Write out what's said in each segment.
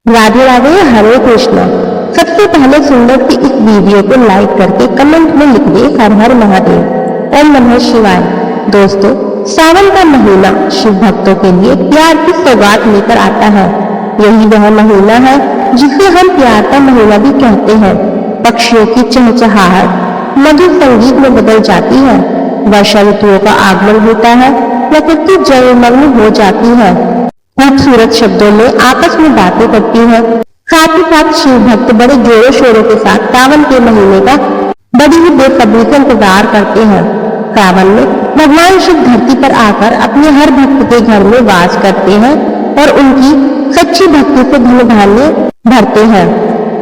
राधे राधे, हरे कृष्णा। सबसे पहले सुंदर की इस वीडियो को लाइक करके कमेंट में लिख दे हर हर महादेव, ओम नमः शिवाय। दोस्तों, सावन का महीना शिव भक्तों के लिए प्यार की सौगात लेकर आता है। यही वह महीना है जिसे हम प्यार का महीना भी कहते हैं। पक्षियों की चहचहाहट मधुर संगीत में बदल जाती है। वर्षा ऋतुओं का आगमन होता है, प्रकृति जलमग्न हो जाती है। खूबसूरत शब्दों में आपस में बातें करती है। साथ ही साथ शिव भक्त बड़े जोरों शोरों के साथ सावन के महीने का बड़ी ही बेसब्री से इंतजार करते हैं। सावन में भगवान शिव धरती पर आकर अपने हर भक्त के घर में वास करते हैं और उनकी सच्ची भक्ति से धन धान्य भरते हैं।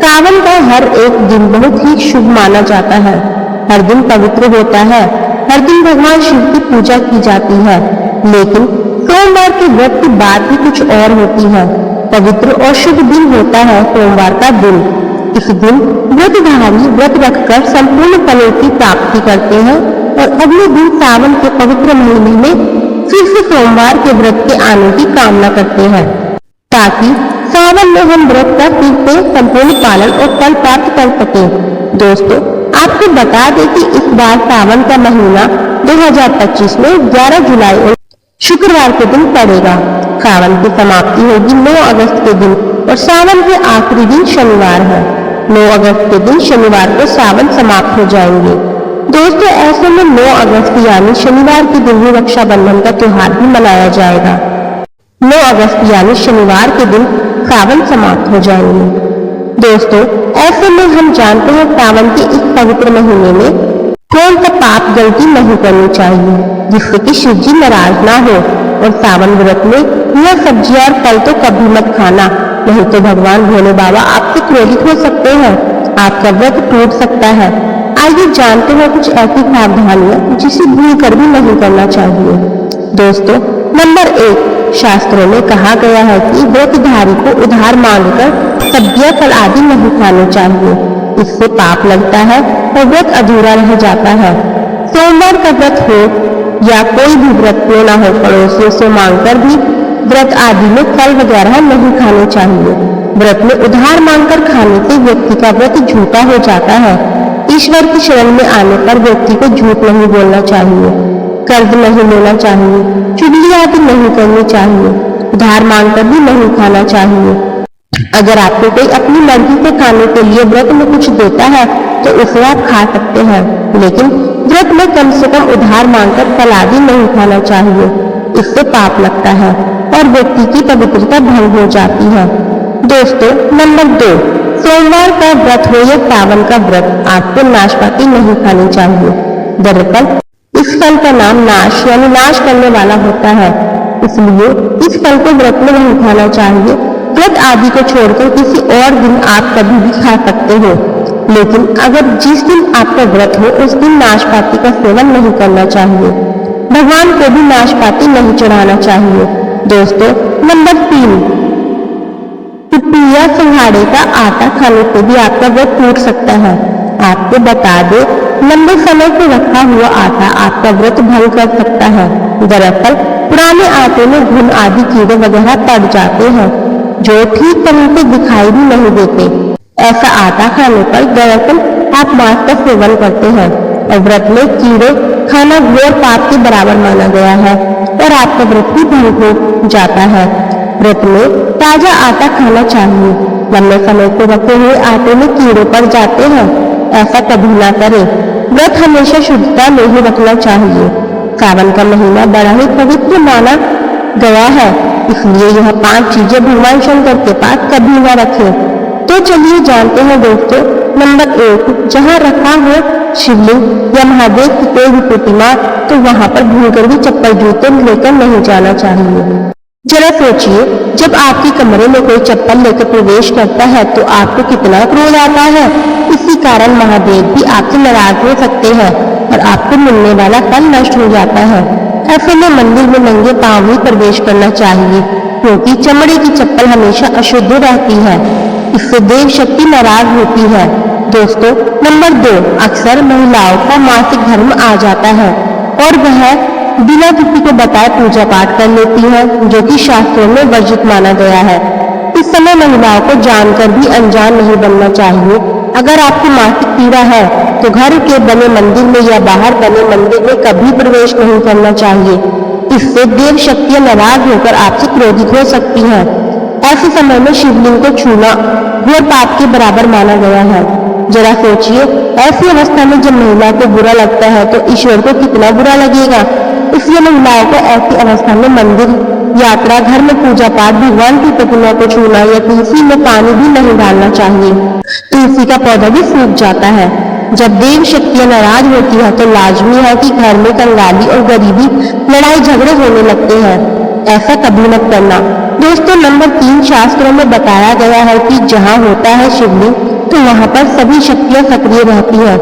सावन का हर एक दिन बहुत ही शुभ माना जाता है। हर दिन पवित्र होता है। हर दिन भगवान शिव की पूजा की जाती है। लेकिन सोमवार के व्रत की बात ही कुछ और होती है। पवित्र और शुभ दिन होता है सोमवार का दिन। इस दिन व्रतधारी व्रत रखकर संपूर्ण फलों की प्राप्ति करते हैं और अगले दिन सावन के पवित्र महीने में फिर से सोमवार के व्रत के आने की कामना करते हैं, ताकि सावन में हम व्रत का फिर से संपूर्ण पालन और फल प्राप्त कर सकें। दोस्तों, आपको बता दें कि इस बार सावन का महीना 2025 में 11 जुलाई और शुक्रवार के दिन पड़ेगा। सावन की समाप्ति होगी 9 अगस्त के दिन और सावन के आखिरी दिन शनिवार है। 9 अगस्त के दिन शनिवार को सावन समाप्त हो जाएंगे। दोस्तों, ऐसे में 9 अगस्त यानी शनिवार के दिन ही रक्षाबंधन का त्योहार भी मनाया जाएगा। 9 अगस्त यानी शनिवार के दिन सावन समाप्त हो जाएंगे। दोस्तों, ऐसे में हम जानते हैं सावन के इस पवित्र महीने में कौन सा पाप गलती नहीं करनी चाहिए जिससे कि शिव जी नाराज ना हो। और सावन व्रत में यह सब्जियां और फल तो कभी मत खाना, नहीं तो भगवान भोले बाबा आपसे क्रोधित हो सकते हैं। आपका व्रत टूट सकता है। आइए जानते हैं कुछ ऐसी सावधानियां जिसे भूल कर भी नहीं करना चाहिए। दोस्तों, नंबर 1, शास्त्रों में कहा गया है कि व्रतधारी को उधार मांगकर सब्जियां फल आदि नहीं खाने चाहिए। इससे पाप लगता है और व्रत अधूरा रह जाता है। सोमवार का व्रत हो या कोई भी व्रत क्यों ना हो, पड़ोसियों से मांगकर भी व्रत आदि में फल वगैरह नहीं खाने चाहिए। व्रत में उधार मांगकर खाने से व्यक्ति का व्रत झूठा हो जाता है। ईश्वर की शरण में आने पर व्यक्ति को झूठ नहीं बोलना चाहिए, कर्ज नहीं लेना चाहिए, चुगली आदि नहीं करनी चाहिए, उधार मांगकर भी नहीं खाना चाहिए। अगर आपको कोई अपनी मर्जी से खाने के लिए व्रत में कुछ देता है तो उसे आप खा सकते हैं, लेकिन व्रत में कम से कम उधार मांगकर फल आदि नहीं खाना चाहिए। इससे पाप लगता है और व्यक्ति की पवित्रता भंग हो जाती है। दोस्तों, नंबर 2, सोमवार का व्रत हो या सावन का व्रत, आपको नाशपाती नहीं खानी चाहिए। दरअसल इस फल का नाम नाश यानी नाश करने वाला होता है, इसलिए इस फल को व्रत में नहीं खाना चाहिए। व्रत आदि को छोड़कर किसी और दिन आप कभी भी खा सकते हो, लेकिन अगर जिस दिन आपका व्रत हो उस दिन नाशपाती का सेवन नहीं करना चाहिए। भगवान को भी नाशपाती नहीं चढ़ाना चाहिए। दोस्तों, नंबर 3, पिपी या सिंघाड़े का आटा खाने से भी आपका व्रत टूट सकता है। आपको बता दे, लंबे समय से रखा हुआ आटा आपका व्रत भंग कर सकता है। दरअसल पुराने आटे में घुन आदि कीड़े वगैरह पड़ जाते हैं जो ठीक तरह से दिखाई भी नहीं देते। ऐसा आटा खाने पर दरअसल आप मांस का सेवन करते हैं और व्रत में कीड़े खाना घोर पाप के बराबर माना गया है और आपका व्रत भी भंग हो जाता है। व्रत में ताजा आटा खाना चाहिए। लंबे समय से रखे हुए आटे में कीड़े पड़ जाते हैं, ऐसा कभी ना करें। व्रत हमेशा शुद्धता में ही रखना चाहिए। सावन का महीना बड़ा ही पवित्र माना गया है, इसलिए यह 5 चीजें भगवान शंकर के पास कभी न रखें। तो चलिए जानते हैं दोस्तों। नंबर 1, जहाँ रखा हो शिवलिंग या महादेव की कोई भी प्रतिमा, तो वहाँ पर भूलकर भी चप्पल जूते लेकर नहीं जाना चाहिए। जरा सोचिए, जब आपके कमरे में कोई चप्पल लेकर प्रवेश करता है तो आपको कितना क्रोध आता है। इसी कारण महादेव भी आपसे नाराज हो सकते हैं और आपको मिलने वाला फल नष्ट हो जाता है। ऐसे में मंदिर में नंगे पांव ही प्रवेश करना चाहिए, क्योंकि चमड़े की चप्पल हमेशा अशुद्ध रहती है। इससे देव शक्ति नाराज होती है। दोस्तों, नंबर 2, अक्सर महिलाओं का मासिक धर्म आ जाता है और वह बिना किसी को बताए पूजा पाठ कर लेती है, जो कि शास्त्रों में वर्जित माना गया है। इस समय महिलाओं को जानकर भी अनजान नहीं बनना चाहिए। अगर आपको मासिक पीड़ा है तो घर के बने मंदिर में या बाहर बने मंदिर में कभी प्रवेश नहीं करना चाहिए। इससे देव शक्तियां नाराज होकर आपसे क्रोधित हो सकती हैं। ऐसे समय में शिवलिंग को छूना घोर पाप के बराबर माना गया है। जरा सोचिए, ऐसी अवस्था में जब महिला को बुरा लगता है तो ईश्वर को कितना बुरा लगेगा। इसलिए महिलाओं को ऐसी अवस्था में मंदिर, यात्रा, घर में पूजा पाठ, भगवान की प्रतिमा को छूना या तुलसी में पानी भी नहीं डालना चाहिए। तुलसी का पौधा भी सूख जाता है। जब देव शक्तियां नाराज होती है तो लाजमी है कि घर में कंगाली और गरीबी, लड़ाई झगड़े होने लगते हैं। ऐसा कभी मत करना। दोस्तों, नंबर 3, शास्त्रों में बताया गया है कि जहाँ होता है शिवलिंग तो वहाँ पर सभी शक्तियां सक्रिय रहती है।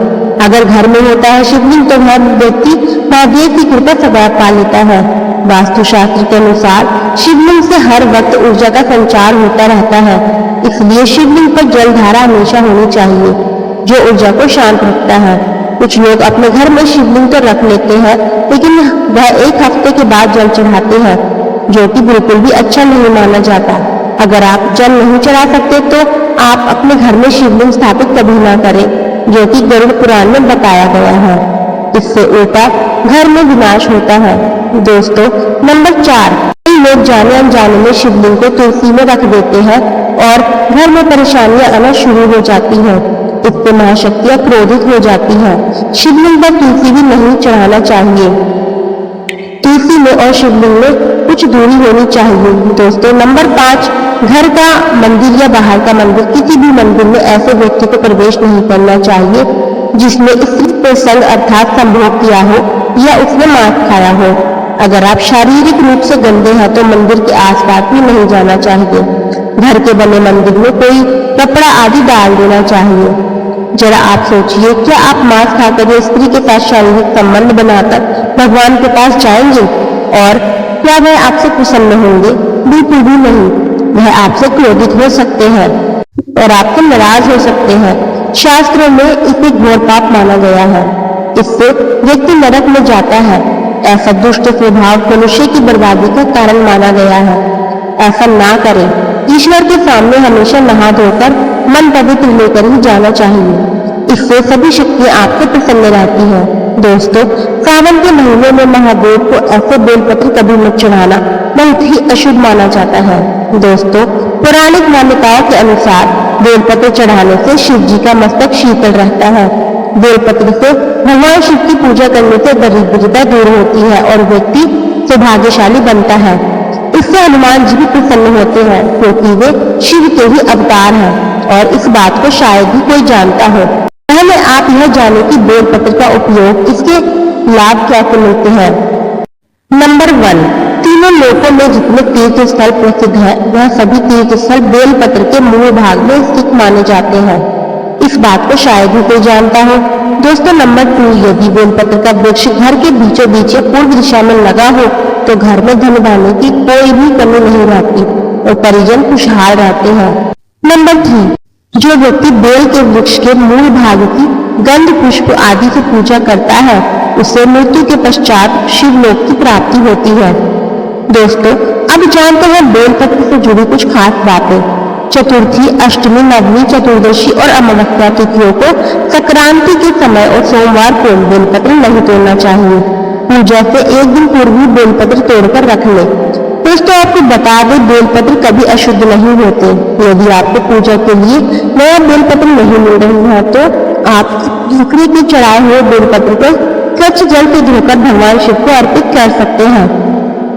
अगर घर में होता है शिवलिंग तो वह व्यक्ति महादेव की कृपा सदा पा लेता है। वास्तुशास्त्र के अनुसार शिवलिंग से हर वक्त ऊर्जा का संचार होता रहता है। इसलिए शिवलिंग पर जलधारा हमेशा होनी चाहिए, जो ऊर्जा को शांत रखता है। कुछ लोग अपने घर में शिवलिंग तो रख लेते हैं, लेकिन वह एक हफ्ते के बाद जल चढ़ाते हैं, जो कि बिल्कुल भी अच्छा नहीं माना जाता। अगर आप जल नहीं चढ़ा सकते तो आप अपने घर में शिवलिंग स्थापित कभी ना करें, जो कि गरुड़ पुराण में बताया गया है। इससे उल्टा घर में विनाश होता है। दोस्तों, नंबर 4, कई लोग जाने अनजाने में शिवलिंग को तुलसी में रख देते हैं और घर में परेशानियां आना शुरू हो जाती हैं। इससे महाशक्तियां क्रोधित हो जाती हैं। शिवलिंग पर तुलसी भी नहीं चढ़ाना चाहिए। तुलसी में और शिवलिंग में कुछ दूरी होनी चाहिए। दोस्तों, नंबर 5, घर का मंदिर या बाहर का मंदिर, किसी भी मंदिर में ऐसे व्यक्ति को प्रवेश नहीं करना चाहिए जिसने स्त्री प्रसंग अर्थात संभोग किया हो या उसने मांस खाया हो। अगर आप शारीरिक रूप से गंदे हैं तो मंदिर के आसपास भी नहीं जाना चाहिए। घर के बने मंदिर में कोई कपड़ा आदि डाल देना चाहिए। जरा आप सोचिए, क्या आप मांस खाकर या स्त्री के साथ शारीरिक संबंध बनाकर भगवान के पास जाएंगे और क्या वह आपसे प्रसन्न होंगे? बिल्कुल भी नहीं। वह आपसे क्रोधित हो सकते हैं और आपसे नाराज हो सकते हैं। शास्त्रों में इसे घोर पाप माना गया है। इससे व्यक्ति नरक में जाता है। ऐसा दुष्ट स्वभाव मनुष्य की बर्बादी का कारण माना गया है। ऐसा ना करें। ईश्वर के सामने हमेशा नहा धोकर मन पवित्र लेकर ही जाना चाहिए। इससे सभी शक्तियां आपसे प्रसन्न रहती हैं। दोस्तों, सावन के महीने में महादेव को ऐसे बेलपत्र कभी मत चढ़ाना, बहुत ही अशुभ माना जाता है। दोस्तों, पौराणिक मान्यताओं के अनुसार बेलपत्र चढ़ाने से शिव जी का मस्तक शीतल रहता है। बेलपत्र से भगवान शिव की पूजा करने से दरिद्रता दूर होती है और व्यक्ति सौभाग्यशाली बनता है। इससे हनुमान जी भी प्रसन्न होते हैं, क्योंकि वे शिव के ही अवतार हैं और इस बात को शायद ही कोई जानता हो। पहले आप यह जानें कि बेलपत्र का उपयोग, इसके लाभ कैसे मिलते हैं। नंबर 1, तीनों लोकों में जितने तीर्थ स्थल प्रसिद्ध है वह सभी तीर्थ स्थल बेलपत्र के मूल भाग में स्थित माने जाते हैं। इस बात को शायद ही कोई जानता हो। दोस्तों, नंबर 2, यदि बेलपत्र का वृक्ष घर के बीचों बीच पूर्व दिशा में लगा हो तो घर में धन धान्य की कोई भी कमी नहीं रहती और परिजन खुशहाल रहते हैं। नंबर 3, जो व्यक्ति बेल के वृक्ष के मूल भाग की गंध पुष्प आदि से पूजा करता है उसे मृत्यु के पश्चात शिवलोक की प्राप्ति होती है। दोस्तों, अब जानते हैं बेलपत्र से जुड़ी कुछ खास बातें। चतुर्थी, अष्टमी, नवमी, चतुर्दशी और अमावस्या तिथियों को संक्रांति के समय और सोमवार को बेलपत्र नहीं तोड़ना चाहिए। पूजा से एक दिन पूर्व ही बेलपत्र तोड़कर रख लें। दोस्तों, आपको बता दें, बेलपत्र कभी अशुद्ध नहीं होते। यदि आपको पूजा के लिए नया बेलपत्र नहीं मिल रही है तो आप लकड़ी के चढ़ाए हुए बेलपत्र को स्वच्छ जल से धोकर भगवान शिव को अर्पित कर सकते हैं।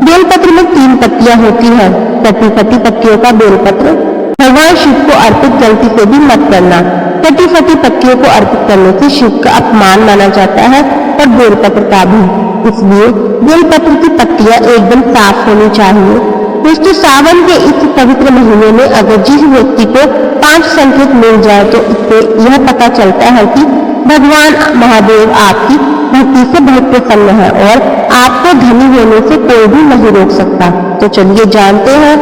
बेलपत्र में 3 पत्तियां होती हैं। कटी फटी पत्तियों का बेलपत्र भगवान शिव को अर्पित गलती से भी मत करना। कटी फटी पत्तियों को अर्पित करने से शिव का अपमान माना जाता है और बेलपत्र का भी। इसलिए बेलपत्र की पत्तियां एकदम साफ होनी चाहिए। दोस्तों, सावन के इस पवित्र महीने में अगर जिस व्यक्ति को 5 संकेत मिल जाए तो इससे यह पता चलता है कि भगवान महादेव आपकी भक्ति से बहुत प्रसन्न है और आपको धनी होने से कोई भी नहीं रोक सकता। तो चलिए जानते हैं।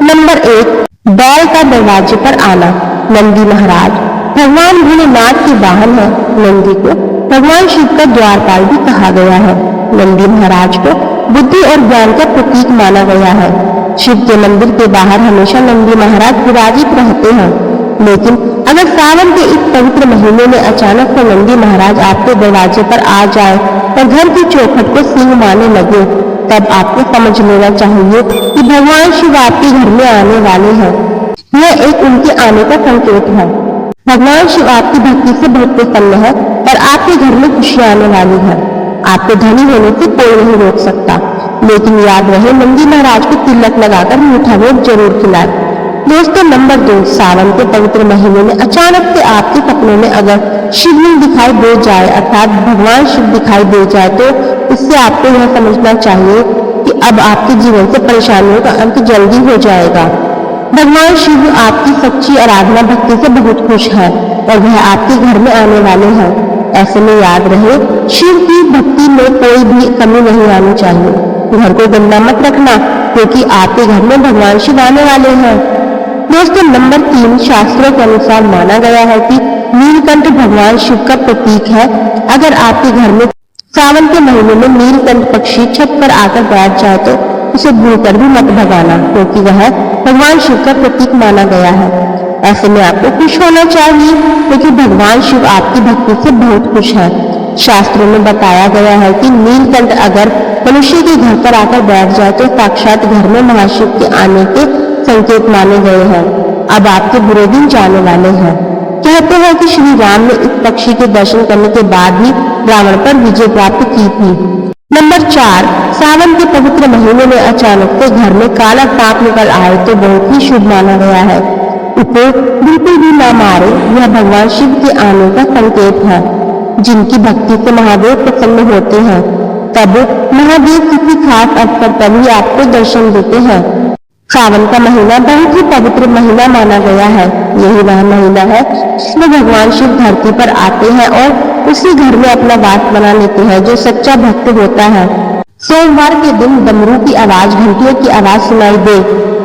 नंबर 1, बैल का दरवाजे पर आना। नंदी महाराज भगवान भोलेनाथ के वाहन है। नंदी को भगवान शिव का द्वारपाल भी कहा गया है। नंदी महाराज को बुद्धि और ज्ञान का प्रतीक माना गया है। शिव के मंदिर के बाहर हमेशा नंदी महाराज विराजित रहते हैं, लेकिन अगर सावन के इस पवित्र महीने में अचानक से नंदी महाराज आपके दरवाजे पर आ जाए और घर की चौखट को सींग मारने लगे, तब आपको समझ लेना चाहिए कि भगवान शिव आपके घर में आने वाले हैं। यह एक उनके आने का संकेत है। भगवान शिव आपकी भक्ति से बहुत प्रसन्न है और आपके घर में खुशियां आने वाली है। आपको धनी होने से कोई नहीं रोक सकता, लेकिन याद रहे नंदी महाराज को तिलक लगाकर मीठा भोग जरूर खिलाए। दोस्तों, नंबर 2, सावन के पवित्र महीने में अचानक से आपके सपनों में अगर शिवलिंग दिखाई दे जाए अर्थात भगवान शिव दिखाई दे जाए, तो इससे आपको यह समझना चाहिए कि अब आपके जीवन से परेशानियों का अंत जल्दी हो जाएगा। भगवान शिव आपकी सच्ची आराधना भक्ति से बहुत खुश है और वह आपके घर में आने वाले हैं। ऐसे में याद रहे, शिव की भक्ति में कोई भी कमी नहीं आनी चाहिए। घर को गंदा मत रखना, क्योंकि आपके घर में भगवान शिव आने वाले हैं। दोस्तों, नंबर 3, शास्त्रों के अनुसार माना गया है कि नीलकंठ भगवान शिव का प्रतीक है। अगर आपके घर में सावन के महीने में नीलकंठ पक्षी छत पर आकर बैठ जाए तो उसे भूलकर भी मत भगाना, क्योंकि वह भगवान शिव का प्रतीक माना गया है। ऐसे में आपको खुश होना चाहिए, क्योंकि भगवान शिव आपकी भक्ति से बहुत खुश है। शास्त्रों में बताया गया है कि नीलकंठ अगर मनुष्य के घर पर आकर बैठ जाए तो साक्षात घर में महाशिव के आने के संकेत माने गए हैं। अब आपके बुरे दिन जाने वाले हैं। कहते हैं कि श्री राम ने इस पक्षी के दर्शन करने के बाद ही रावण पर विजय प्राप्त की थी। नंबर 4, सावन के पवित्र महीने में अचानक से घर में काला सांप निकल आए तो बहुत ही शुभ माना गया है। इसे बिल्कुल भी न मारे, यह भगवान शिव के आने का संकेत है। जिनकी भक्ति से महादेव प्रसन्न होते हैं, तब महादेव किसी खास अवसर पर ही आपको दर्शन देते हैं। सावन का महीना बहुत ही पवित्र महीना माना गया है। यही वह महीना है जिसमें भगवान शिव धरती पर आते हैं और उसी घर में अपना वास बना लेते हैं। जो सच्चा भक्त होता है, सोमवार के दिन डमरू की आवाज, घंटियों की आवाज सुनाई दे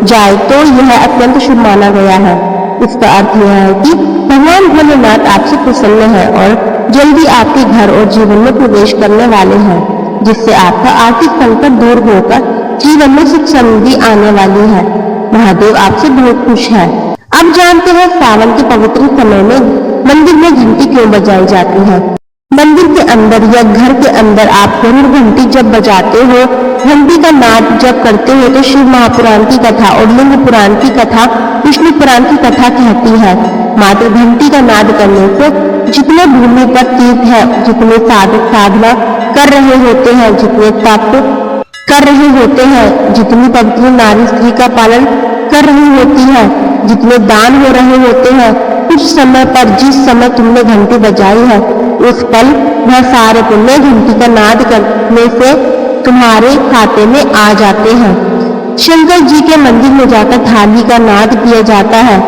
जाए तो यह अत्यंत शुभ माना गया है। इसका अर्थ यह है कि भगवान भोलेनाथ आपसे प्रसन्न है और जल्दी आपके घर और जीवन में प्रवेश करने वाले हैं, जिससे आपका आर्थिक संकट दूर होकर जीवन में सुख समृद्धि आने वाली है। महादेव आपसे बहुत खुश है। अब जानते हैं सावन के पवित्र समय में मंदिर में घंटी क्यों बजाई जाती है। मंदिर के अंदर या घर के अंदर आप जरूर घंटी जब बजाते हो, घंटी का नाद जब करते हो तो शिव महापुराण की कथा और लिंग पुराण की कथा, विष्णु पुराण की कथा कहती है। मात्र घंटी का नाद करने से जितने भूमि पर तीर्थ है, जितने साधक साधना कर रहे होते हैं, जितने तप कर रहे होते हैं, जितनी पवित्र नारी स्त्री का पालन कर रही होती है, जितने दान हो रहे होते हैं, कुछ समय पर जिस समय तुमने घंटी बजाई है उस पल वह सारे पुण्य घंटी का नाद करने से तुम्हारे खाते में आ जाते हैं। शंकर जी के मंदिर में जाकर थाली का नाद किया जाता है।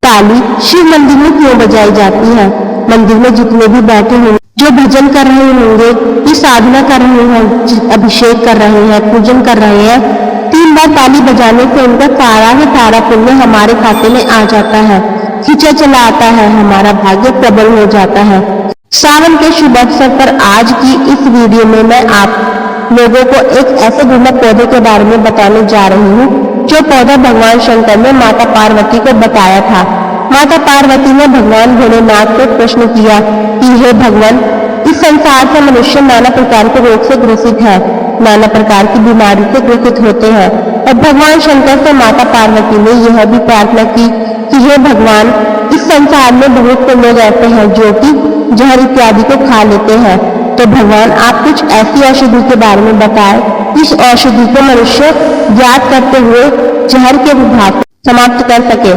ताली शिव मंदिर में क्यों बजाई जाती है? मंदिर में जितने भी बैठे होंगे, जो भजन कर रहे होंगे, ये साधना कर रहे हैं, अभिषेक कर रहे हैं, पूजन कर रहे हैं, 3 बार ताली बजाने से उनका सारा पुण्य हमारे खाते में आ जाता है, खींचा चला आता है, हमारा भाग्य प्रबल हो जाता है। सावन के शुभ अवसर पर आज की इस वीडियो में मैं आप लोगों को एक ऐसे दुर्लभ पौधे के बारे में बताने जा रही हूँ, जो पौधा भगवान शंकर ने माता पार्वती को बताया था। माता पार्वती ने भगवान भोलेनाथ से प्रश्न किया कि हे भगवान, इस संसार से मनुष्य नाना प्रकार के रोग से ग्रसित है, नाना प्रकार की बीमारी से ग्रसित होते हैं। और भगवान शंकर से माता पार्वती ने यह भी प्रार्थना की कि हे भगवान, इस संसार में बहुत से लोग ऐसे हैं जो कि जहर इत्यादि को खा लेते हैं, तो भगवान आप कुछ ऐसी औषधि के बारे में बताएं, इस औषधि को मनुष्य याद करते हुए जहर के विभाग समाप्त कर सके।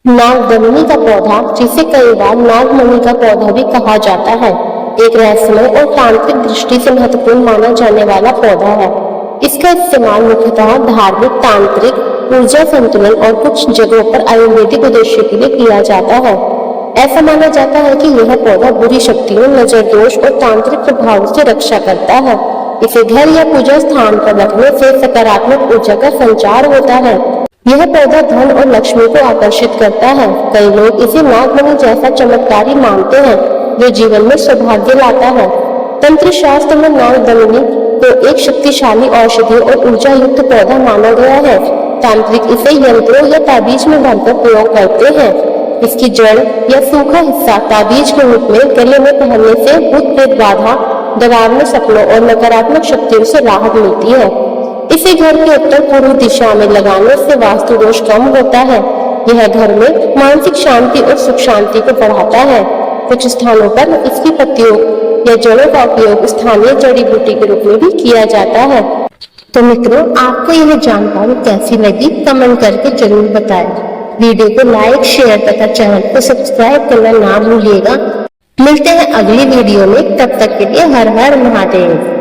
नागदमनी का पौधा, जिसे कई बार नागमणि का पौधा भी कहा जाता है, एक रहस्यमय और तांत्रिक दृष्टि से महत्वपूर्ण माना जाने वाला पौधा है। इसका इस्तेमाल मुख्यतः धार्मिक, तांत्रिक, ऊर्जा संतुलन और कुछ जगहों पर आयुर्वेदिक उद्देश्य के लिए किया जाता है। ऐसा माना जाता है कि यह पौधा बुरी शक्तियों, नजर दोष और तांत्रिक प्रभाव से रक्षा करता है। इसे घर या पूजा स्थान पर रखने से सकारात्मक ऊर्जा का संचार होता है। यह पौधा धन और लक्ष्मी को आकर्षित करता है। कई लोग इसे नागमणि जैसा चमत्कारी मानते हैं, जो जीवन में सौभाग्य लाता है। तंत्र शास्त्र में नागदमनी को एक शक्तिशाली औषधि और ऊर्जा युक्त पौधा माना गया है। तांत्रिक इसे यंत्रों या ताबीज में भरकर प्रयोग करते हैं। इसकी जड़ या सूखा हिस्सा ताबीज के रूप में गले में पहनने से भूत प्रेत बाधा, डरावने सपनों और नकारात्मक शक्तियों से राहत मिलती है। इसे घर के उत्तर पूर्व दिशा में लगाने से वास्तु दोष कम होता है। यह घर में मानसिक शांति और सुख शांति को बढ़ाता है। कुछ स्थानों पर इसकी पत्तियों या जड़ों का उपयोग स्थानीय जड़ी बूटी के रूप में भी किया जाता है। तो मित्रों, आपको यह जानकारी कैसी लगी कमेंट करके जरूर बताएं। वीडियो को लाइक, शेयर तथा चैनल को सब्सक्राइब करना ना भूलिएगा। मिलते हैं अगली वीडियो में, तब तक के लिए हर हर महादेव।